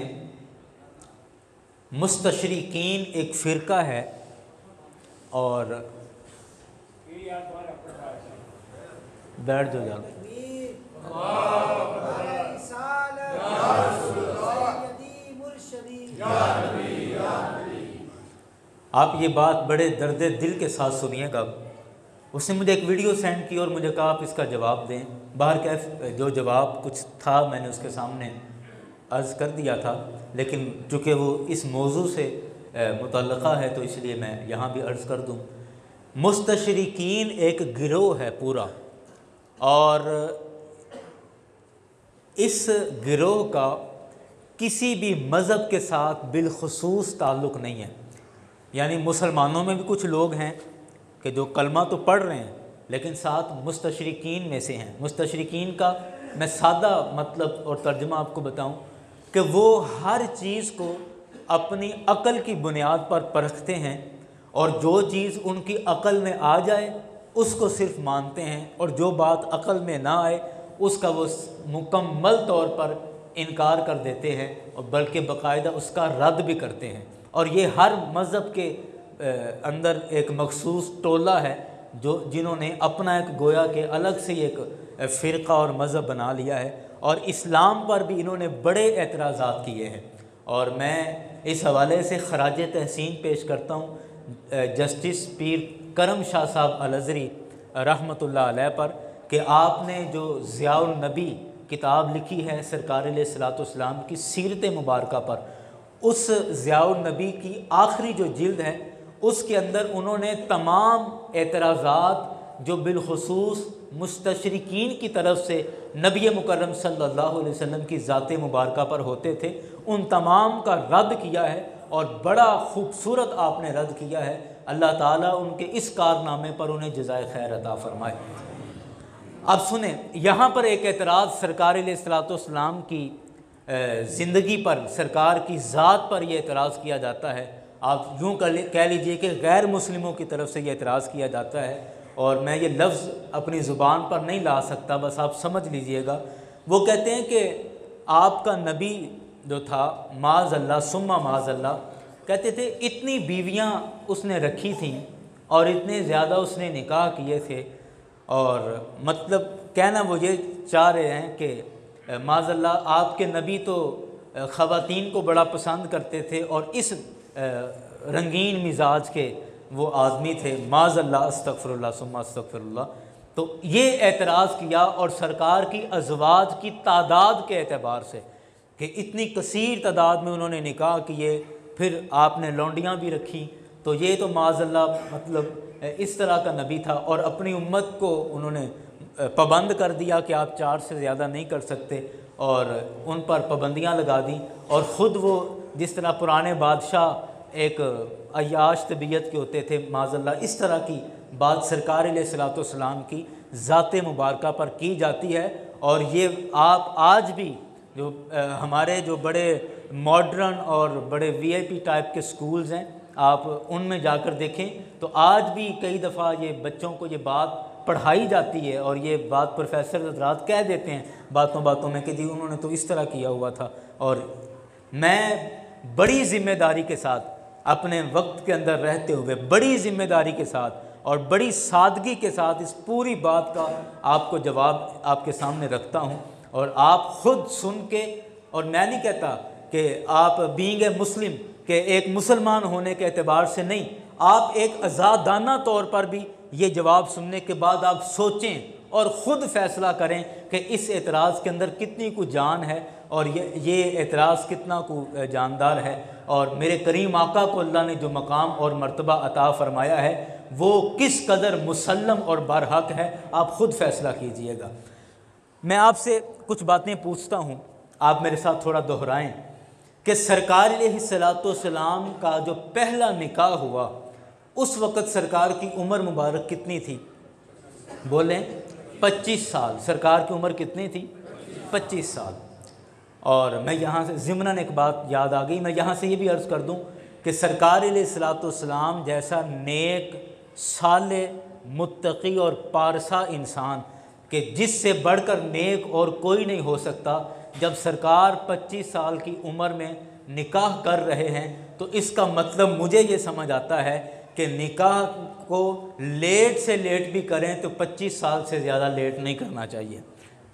मुस्तशरीकीन एक फ़िरका है और बैठ जो जाओ आप ये बात बड़े दर्द दिल के साथ सुनिएगा। उसने मुझे एक वीडियो सेंड की और मुझे कहा आप इसका जवाब दें। बाहर कैफ जो जवाब कुछ था मैंने उसके सामने अर्ज़ कर दिया था, लेकिन चूँकि वो इस मौजू से मुतल्लक़ा है तो इसलिए मैं यहाँ भी अर्ज़ कर दूँ। मुस्तशरिकीन एक गिरोह है पूरा, और इस गिरोह का किसी भी मज़हब के साथ बिलखुसूस ताल्लुक़ नहीं है। यानी मुसलमानों में भी कुछ लोग हैं कि जो कलमा तो पढ़ रहे हैं लेकिन साथ मुस्तशरिकीन में से हैं। मुस्तशरिकीन का मैं सादा मतलब और तर्जुमा आपको बताऊं कि वो हर चीज़ को अपनी अक़ल की बुनियाद पर परखते हैं और जो चीज़ उनकी अक़ल में आ जाए उसको सिर्फ मानते हैं, और जो बात अक़ल में ना आए उसका वो मुकम्मल तौर पर इनकार कर देते हैं और बल्कि बाकायदा उसका रद्द भी करते हैं। और ये हर मज़हब के अंदर एक मखसूस टोला है जिन्होंने अपना एक गोया के अलग से एक फ़िरक़ा और मज़हब बना लिया है, और इस्लाम पर भी इन्होंने बड़े एतराज़ात किए हैं। और मैं इस हवाले से ख़राज तहसीन पेश करता हूँ जस्टिस पीर करम शाह साहब अल-अज़हरी रहमतुल्लाह अलैह पर कि आपने जो ज़ियाउल नबी किताब लिखी है सरकार अलैहिस्सलाम की सीरत मुबारका पर, उस ज़ियाउल नबी की आखिरी जो जिल्द है उसके अंदर उन्होंने तमाम एतराज़ात जो बिलखुसूस मुस्तशरिकीन की तरफ से नबी मुकर्रम सल्लल्लाहु अलैहि वसल्लम की ज़ात मुबारका पर होते थे उन तमाम का रद्द किया है, और बड़ा खूबसूरत आपने रद्द किया है। अल्लाह ताला उनके इस कारनामे पर उन्हें जज़ाए खैर अता फ़रमाए। अब सुने, यहाँ पर एक एतराज़ सरकार अलैहिस्सलाम की ज़िंदगी पर, सरकार की ज़ात पर यह एतराज़ किया जाता है। आप यूँ कह लीजिए कि गैर मुस्लिमों की तरफ से यह एतराज़ किया जाता है, और मैं ये लफ्ज़ अपनी ज़ुबान पर नहीं ला सकता, बस आप समझ लीजिएगा। वो कहते हैं कि आपका नबी जो था माज़अल्लाह सुम्मा माज़अल्लाह, कहते थे इतनी बीवियाँ उसने रखी थीं और इतने ज़्यादा उसने निकाह किए थे, और मतलब कहना वो ये चाह रहे हैं कि माज़अल्लाह आपके नबी तो ख़वातीन को बड़ा पसंद करते थे और इस रंगीन मिजाज के वो आदमी थे। माज़अल्लाह अस्तग़फ़िरुल्लाह सुम्मा अस्तग़फ़िरुल्लाह। तो ये एतराज़ किया, और सरकार की अज़वाज की तादाद के एतबार से कि इतनी कसीर तादाद में उन्होंने निकाह किए, फिर आपने लौंडियाँ भी रखी, तो ये तो माज़अल्लाह मतलब इस तरह का नबी था। और अपनी उम्मत को उन्होंने पाबंद कर दिया कि आप 4 से ज़्यादा नहीं कर सकते, और उन पर पाबंदियाँ लगा दी। और ख़ुद वो जिस तरह पुराने बादशाह एक अय्याश तबीयत के होते थे, माज़अल्लाह इस तरह की बात सरकार अलैहिस्सलाम की ज़ात मुबारका पर की जाती है। और ये आप आज भी जो हमारे जो बड़े मॉडर्न और बड़े VIP टाइप के स्कूल्स हैं, आप उनमें जाकर देखें तो आज भी कई दफ़ा ये बच्चों को ये बात पढ़ाई जाती है, और ये बात प्रोफेसर हज़रात कह देते हैं बातों बातों में कि जी उन्होंने तो इस तरह किया हुआ था। और मैं बड़ी ज़िम्मेदारी के साथ अपने वक्त के अंदर रहते हुए बड़ी ज़िम्मेदारी के साथ और बड़ी सादगी के साथ इस पूरी बात का आपको जवाब आपके सामने रखता हूँ, और आप ख़ुद सुन के, और मैं नहीं कहता कि आप बीइंग ए मुस्लिम के एक मुसलमान होने के एतबार से नहीं, आप एक आज़ादाना तौर पर भी ये जवाब सुनने के बाद आप सोचें और ख़ुद फ़ैसला करें कि इस एतराज़ के अंदर कितनी कुछ जान है और ये एतराज़ कितना को जानदार है, और मेरे करीम आका को अल्लाह ने जो मकाम और मर्तबा अता फ़रमाया है वो किस कदर मुसल्लम और बरहक है, आप ख़ुद फ़ैसला कीजिएगा। मैं आपसे कुछ बातें पूछता हूँ, आप मेरे साथ थोड़ा दोहराएं कि सरकार अलैहिस्सलाम का जो पहला निकाह हुआ उस वक़्त सरकार की उम्र मुबारक कितनी थी? बोलें 25 साल। सरकार की उम्र कितनी थी? 25 साल। और मैं यहाँ से ज़िमनन एक बात याद आ गई, मैं यहाँ से ये भी अर्ज़ कर दूँ कि सरकार अलैहिस्सलाम जैसा नेक, साले, मुत्तकी और पारसा इंसान कि जिससे बढ़कर नेक और कोई नहीं हो सकता, जब सरकार 25 साल की उम्र में निकाह कर रहे हैं तो इसका मतलब मुझे ये समझ आता है कि निकाह को लेट से लेट भी करें तो 25 साल से ज़्यादा लेट नहीं करना चाहिए।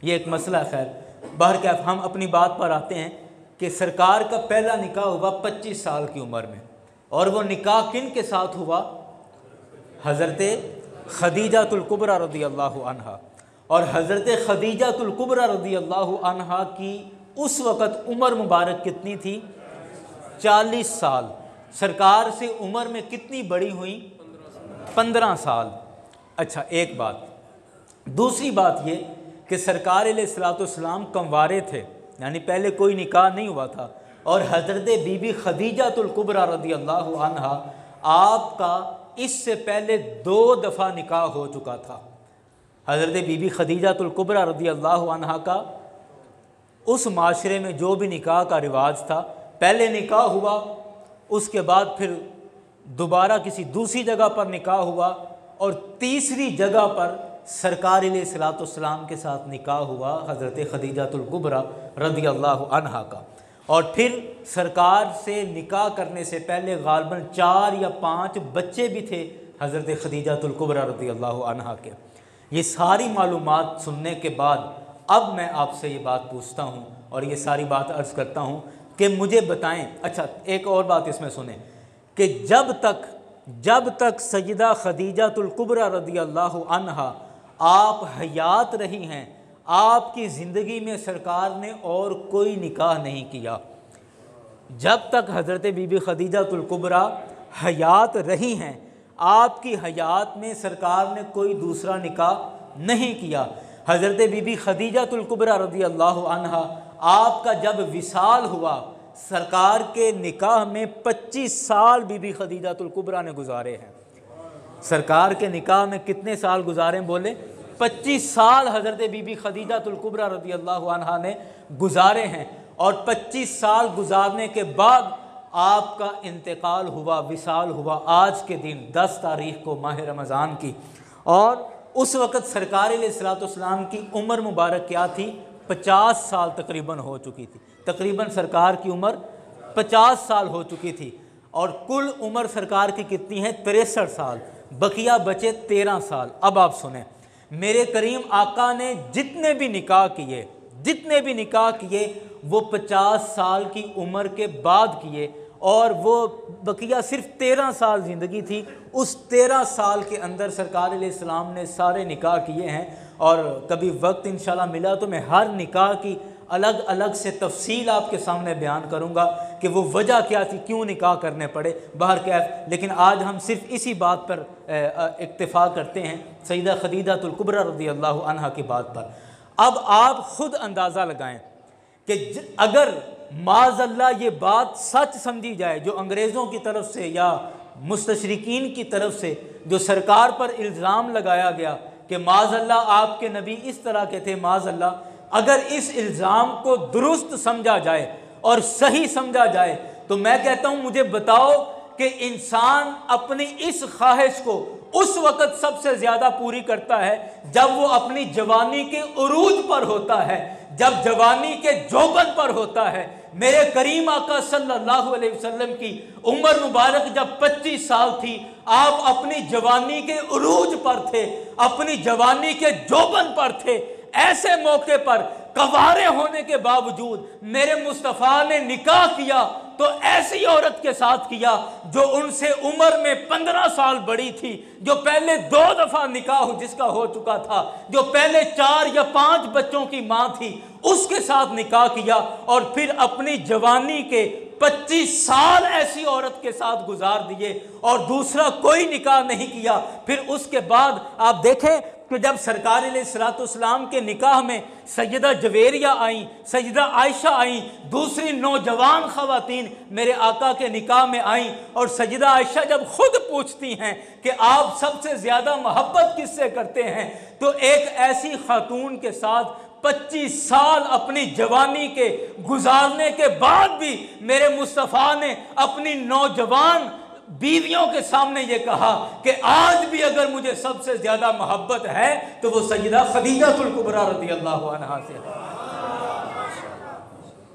ये एक मसला। खैर बहरकैफ हम अपनी बात पर आते हैं कि सरकार का पहला निकाह हुआ 25 साल की उम्र में, और वो निकाह किन के साथ हुआ? हज़रत खदीजातुल कुबरा रज़ियल्लाहु अन्हा। और हज़रत खदीजातुल कुबरा रज़ियल्लाहु अन्हा की उस वक़्त उम्र मुबारक कितनी थी? 40 साल। सरकार से उम्र में कितनी बड़ी हुई? 15 साल। अच्छा, एक बात। दूसरी बात ये कि सरकार अलैहिस्सलाम कंवारे थे, यानी पहले कोई निकाह नहीं हुआ था। और हज़रत बीबी खदीजातुल कुबरा रज़ियल्लाहु अन्हा, आपका इससे पहले 2 दफ़ा निकाह हो चुका था। हज़रत बीबी खदीजातुल कुबरा रज़ियल्लाहु अन्हा का उस माशरे में जो भी निकाह का रिवाज था, पहले निकाह हुआ, उसके बाद फिर दोबारा किसी दूसरी जगह पर निकाह हुआ, और तीसरी जगह पर सरकार अलैहिस्सलाम के साथ निकाह हुआ हज़रत खदीजातुल कुबरा रज़ियल्लाहु अन्हा का। और फिर सरकार से निकाह करने से पहले गालबन 4 या 5 बच्चे भी थे हज़रत खदीजातुल कुबरा रज़ियल्लाहु अन्हा के। ये सारी मालूमात सुनने के बाद अब मैं आपसे ये बात पूछता हूँ और ये सारी बात अर्ज़ करता हूँ कि मुझे बताएं। अच्छा, एक और बात इसमें सुने कि जब तक सय्यदा खदीजातुल कुबरा रज़ियल्लाहु अन्हा आप हयात रही हैं, आपकी ज़िंदगी में सरकार ने और कोई निकाह नहीं किया। जब तक हज़रत बीबी खदीजातुल कुबरा हयात रही हैं, आपकी हयात में सरकार ने कोई दूसरा निकाह नहीं किया। हज़रत बीबी खदीजातुल कुबरा रज़ियल्लाहु अन्हा, आपका जब विसाल हुआ, सरकार के निकाह में 25 साल बीबी खदीजातुल कुबरा ने गुजारे हैं। सरकार के निकाह में कितने साल गुजारे? बोले 25 साल हज़रत बीबी खदीजातुल कुबरा रज़ियल्लाहु अन्हा ने गुजारे हैं। और 25 साल गुजारने के बाद आपका इंतकाल हुआ, विसाल हुआ आज के दिन 10 तारीख़ को माह रमज़ान की। और उस वक़्त सरकार अलैहिस्सलाम की उम्र मुबारक क्या थी? 50 साल तकरीबन हो चुकी थी। तकरीबन सरकार की उम्र 50 साल हो चुकी थी। और कुल उम्र सरकार की कितनी है? 63 साल। बकिया बचे 13 साल। अब आप सुने, मेरे करीम आका ने जितने भी निकाह किए वो 50 साल की उम्र के बाद किए, और वो बकिया सिर्फ 13 साल ज़िंदगी थी। उस 13 साल के अंदर सरकार अलैहिस्सलाम ने सारे निकाह किए हैं। और कभी वक्त इंशाल्लाह मिला तो मैं हर निकाह की अलग अलग से तफसील आपके सामने बयान करूंगा कि वो वजह क्या थी, क्यों निकाह करने पड़े, बाहर कैफ। लेकिन आज हम सिर्फ इसी बात पर इक्तिफा करते हैं, सय्यदा खदीजातुल कुबरा रज़ियल्लाहु अन्हा की बात पर। अब आप खुद अंदाज़ा लगाएं कि अगर माज़अल्लाह ये बात सच समझी जाए, जो अंग्रेज़ों की तरफ से या मुस्तशरिकीन की तरफ से जो सरकार पर इल्ज़ाम लगाया गया कि माज़अल्लाह आपके नबी इस तरह के थे, माज़अल्लाह, अगर इस इल्ज़ाम को दुरुस्त समझा जाए और सही समझा जाए, तो मैं कहता हूँ, मुझे बताओ कि इंसान अपनी इस ख्वाहिश को उस वक़्त सबसे ज़्यादा पूरी करता है जब वो अपनी जवानी के उरूज पर होता है, जब जवानी के जोबन पर होता है। मेरे करीम आका सल्लल्लाहु अलैहि वसल्लम की उम्र मुबारक जब 25 साल थी, आप अपनी जवानी के उरूज पर थे, अपनी जवानी के जोबन पर थे। ऐसे मौके पर कवारे होने के बावजूद मेरे मुस्तफ़ा ने निकाह किया तो ऐसी औरत के साथ किया जो उनसे उम्र में 15 साल बड़ी थी, जो पहले 2 दफ़ा निकाह जिसका हो चुका था, जो पहले 4 या 5 बच्चों की माँ थी, उसके साथ निकाह किया। और फिर अपनी जवानी के 25 साल ऐसी औरत के साथ गुजार दिए और दूसरा कोई निकाह नहीं किया। फिर उसके बाद आप देखें कि जब सरकार अलैहिस्सलाम के निकाह में सैयदा जवेरिया आई, सैयदा आयशा आई, दूसरी नौजवान ख़वातीन मेरे आका के निकाह में आई, और सैयदा आयशा जब खुद पूछती हैं कि आप सबसे ज़्यादा मोहब्बत किससे करते हैं, तो एक ऐसी खातून के साथ 25 साल अपनी जवानी के गुजारने के बाद भी मेरे मुस्तफ़ा ने अपनी नौजवान बीवियों के सामने ये कहा कि आज भी अगर मुझे सबसे ज़्यादा मोहब्बत है तो वो सय्यदा खदीजातुल कुबरा रज़ियल्लाहु अन्हा से है।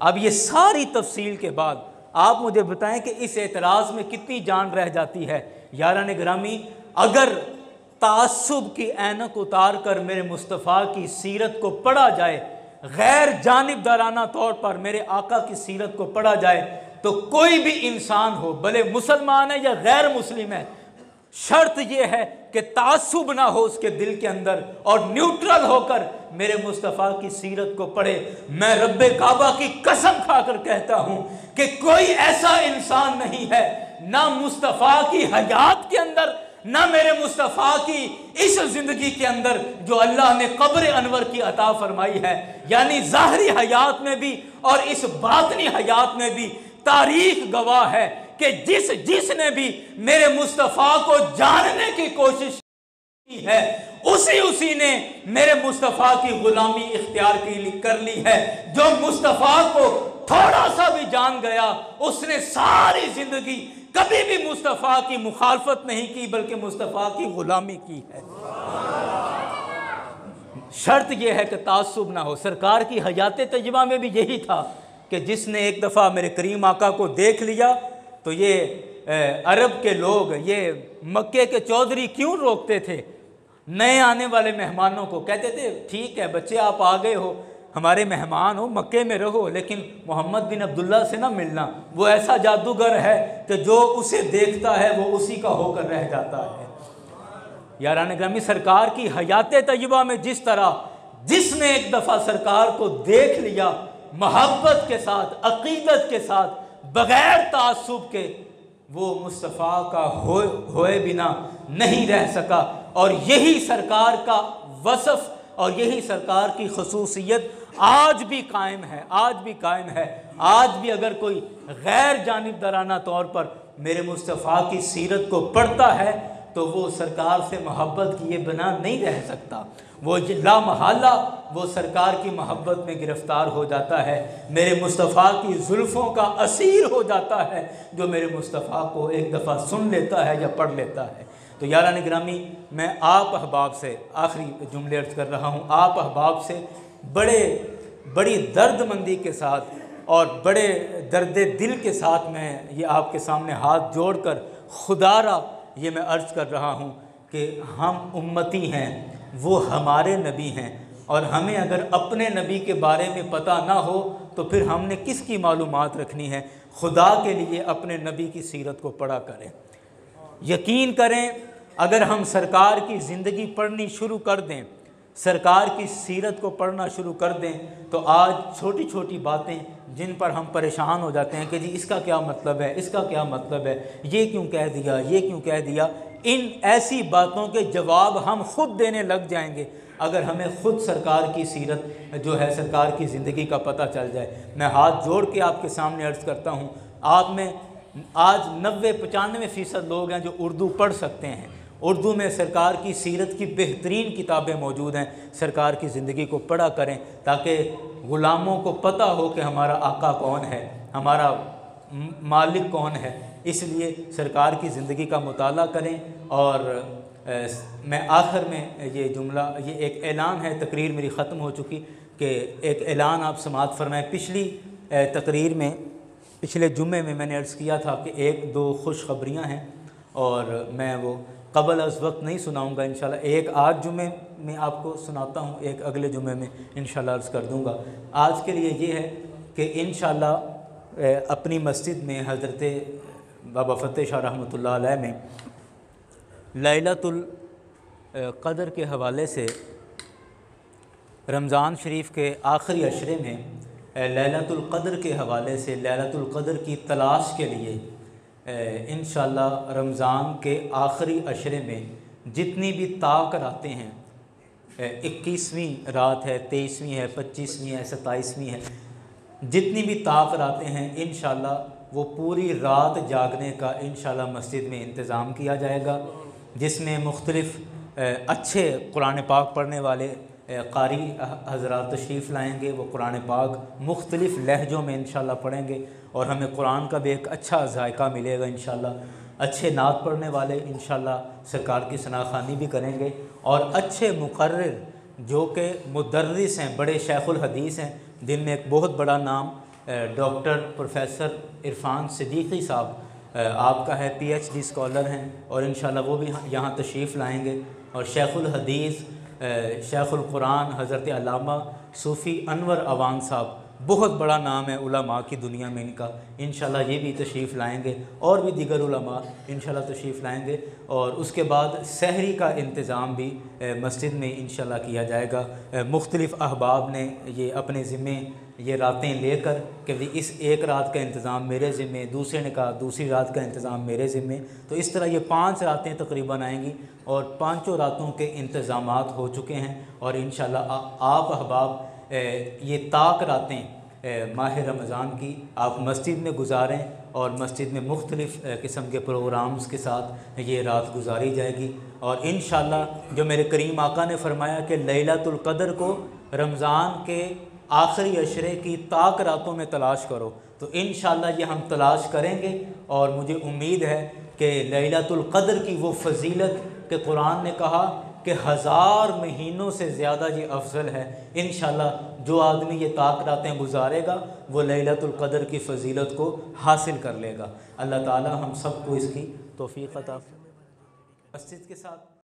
अब ये सारी तफसील के बाद आप मुझे बताएं कि इस एतराज़ में कितनी जान रह जाती है। यारान गिरामी, अगर तासुब की ऐनक उतार कर मेरे मुस्तफ़ा की सीरत को पढ़ा जाए, गैर जानिबदाराना तौर पर मेरे आका की सीरत को पढ़ा जाए, तो तो कोई भी इंसान हो, भले मुसलमान है या गैर मुस्लिम है, शर्त यह है कि तासुब ना हो उसके दिल के अंदर और न्यूट्रल होकर मेरे मुस्तफ़ा की सीरत को पढ़े। मैं रब्बे काबा की कसम खाकर कहता हूं कि कोई ऐसा इंसान नहीं है, ना मुस्तफ़ा की हयात के अंदर, ना मेरे मुस्तफ़ा की इस जिंदगी के अंदर, जो अल्लाह ने कब्र अनवर की अता फरमाई है, यानी ज़ाहरी हयात में भी और इस बातनी हयात में भी तारीख गवाह है कि जिसने भी मेरे मुस्तफ़ा को जानने की कोशिश की है, उसी ने मेरे मुस्तफ़ा की गुलामी इख्तियार कर ली है। जो मुस्तफ़ा को थोड़ा सा भी जान गया, उसने सारी जिंदगी कभी भी मुस्तफ़ा की मुखालफत नहीं की, बल्कि मुस्तफ़ा की गुलामी की है। शर्त यह है कि तासुब ना हो। सरकार की हयात तय्यबा में भी यही था कि जिसने एक दफ़ा मेरे करीम आका को देख लिया तो ये अरब के लोग, ये मक्के के चौधरी क्यों रोकते थे नए आने वाले मेहमानों को? कहते थे ठीक है बच्चे, आप आ गए हो, हमारे मेहमान हो, मक्के में रहो, लेकिन मोहम्मद बिन अब्दुल्ला से ना मिलना, वो ऐसा जादूगर है कि जो उसे देखता है वो उसी का होकर रह जाता है। यारान ग्रामी, सरकार की हयात तय्यबा में जिस तरह जिसने एक दफ़ा सरकार को देख लिया, मोहब्बत के साथ, अकीदत के साथ, बग़ैर तासुब के, वो मुस्तफ़ा का होए बिना नहीं रह सका। और यही सरकार का वसफ़ और यही सरकार की खसूसियत आज भी कायम है, आज भी कायम है। आज भी अगर कोई गैर जानिबदाराना तौर पर मेरे मुस्तफ़ा की सीरत को पढ़ता है तो वो सरकार से मोहब्बत किए बिना नहीं रह सकता। वो लामहल्ला वो सरकार की मोहब्बत में गिरफ़्तार हो जाता है, मेरे मुस्तफ़ा की जुल्फ़ों का असीर हो जाता है, जो मेरे मुस्तफ़ा को एक दफ़ा सुन लेता है या पढ़ लेता है। तो यारान गिरामी, मैं आप अहबाब से आखिरी जुमले अर्ज़ कर रहा हूँ, आप अहबाब से बड़ी दर्दमंदी के साथ और बड़े दर्द दिल के साथ मैं ये आपके सामने हाथ जोड़कर खुदारा ये मैं अर्ज़ कर रहा हूँ कि हम उम्मती हैं, वो हमारे नबी हैं, और हमें अगर अपने नबी के बारे में पता ना हो तो फिर हमने किसकी मालूमात रखनी है। खुदा के लिए अपने नबी की सीरत को पढ़ा करें। यकीन करें, अगर हम सरकार की ज़िंदगी पढ़नी शुरू कर दें, सरकार की सीरत को पढ़ना शुरू कर दें, तो आज छोटी छोटी बातें जिन पर हम परेशान हो जाते हैं कि जी इसका क्या मतलब है, इसका क्या मतलब है, ये क्यों कह दिया, ये क्यों कह दिया, इन ऐसी बातों के जवाब हम खुद देने लग जाएंगे अगर हमें खुद सरकार की सीरत जो है, सरकार की ज़िंदगी का पता चल जाए। मैं हाथ जोड़ के आपके सामने अर्ज़ करता हूँ, आप में आज 90-95% लोग हैं जो उर्दू पढ़ सकते हैं। उर्दू में सरकार की सीरत की बेहतरीन किताबें मौजूद हैं। सरकार की ज़िंदगी को पढ़ा करें ताकि ग़ुलामों को पता हो कि हमारा आका कौन है, हमारा मालिक कौन है। इसलिए सरकार की ज़िंदगी का मुताला करें। और मैं आखिर में ये जुमला, ये एक ऐलान है, तकरीर मेरी ख़त्म हो चुकी, कि एक ऐलान आप समाअत फरमाएं। पिछली तकरीर में, पिछले जुम्मे में मैंने अर्ज़ किया था कि 1-2 खुशखबरियाँ हैं और मैं वो क़बल अज़ वक्त नहीं सुनाऊँगा। इंशाल्लाह एक आज जुम्मे में आपको सुनाता हूँ, एक अगले जुम्मे में इंशाल्लाह अर्ज़ कर दूँगा। आज के लिए ये है कि इंशाल्लाह अपनी मस्जिद में हज़रत बाबा फ़तेह शाह रहमतुल्लाह अलैह में लैलतुल क़द्र के हवाले से रमज़ान शरीफ के आखिरी अशरे में लैलतुल क़द्र के हवाले से लैलतुल क़द्र की तलाश के लिए इंशाल्लाह रमज़ान के आखिरी अशरे में जितनी भी ताक रातें हैं, 21वीं रात है, 23वीं है, 25वीं है, 27वीं है, जितनी भी ताक रातें हैं इंशाल्लाह वो पूरी रात जागने का इंशाल्लाह मस्जिद में इंतज़ाम किया जाएगा, जिसमें मुख्तलिफ़ अच्छे कुरान पाक पढ़ने वाले कारी हज़रात तशरीफ़ लाएँगे। वो कुरान पाक मुख्तलिफ़ लहजों में इंशाल्लाह पढ़ेंगे और हमें कुरान का भी एक अच्छा ज़ायक़ा मिलेगा इंशाल्लाह। अच्छे नात पढ़ने वाले इंशाल्लाह सरकार की सनाख़ानी भी करेंगे और अच्छे मुक़र्रिर जो कि मुदर्रिस हैं, बड़े शेख़ुल हदीस हैं, जिनमें एक बहुत बड़ा नाम डॉक्टर प्रोफेसर इरफ़ान सिद्दीकी साहब आपका है, PhD स्कॉलर हैं और इंशाल्लाह वो भी यहाँ तशरीफ़ लाएँगे। और शेख़ुल हदीस शेख़ुल कुरान हज़रत अल्लामा सूफ़ी अनवर अवान साहब बहुत बड़ा नाम है उलमा की दुनिया में इनका। इंशाल्लाह ये भी तशरीफ़ लाएंगे और भी दीगर उलमा इंशाल्लाह तशरीफ़ लाएंगे। और उसके बाद सहरी का इंतज़ाम भी मस्जिद में इंशाल्लाह किया जाएगा। मुख्तलिफ़ अहबाब ने ये अपने ज़िम्मे ये रातें लेकर कि इस एक रात का इंतज़ाम मेरे ज़िम्मे, दूसरे ने कहा दूसरी रात का इंतज़ाम मेरे ज़िम्मे। तो इस तरह ये 5 रातें तकरीबन आएंगी और 5 रातों के इंतज़ामात हो चुके हैं। और इंशाल्लाह आप अहबाब ये ताक रातें माह रमज़ान की आप मस्जिद में गुजारें और मस्जिद में मुख्तलिफ़ किस्म के प्रोग्राम्स के साथ ये रात गुजारी जाएगी। और इंशाल्लाह जो मेरे करीम आका ने फ़रमाया कि लैलतुल क़द्र को रमज़ान के आखिरी अशरे की ताक रातों में तलाश करो, तो इंशाल्लाह ये हम तलाश करेंगे। और मुझे उम्मीद है कि लैलतुल क़द्र की वो फजीलत कि कुरान ने कहा कि 1000 महीनों से ज़्यादा ये अफजल है। इंशाल्लाह जो आदमी ये ताक रातें गुजारेगा वो लैलतुल क़द्र की फ़जीलत को हासिल कर लेगा। अल्लाह ताला हम सबको इसकी तौफ़ीक़ अता। मस्जिद के साथ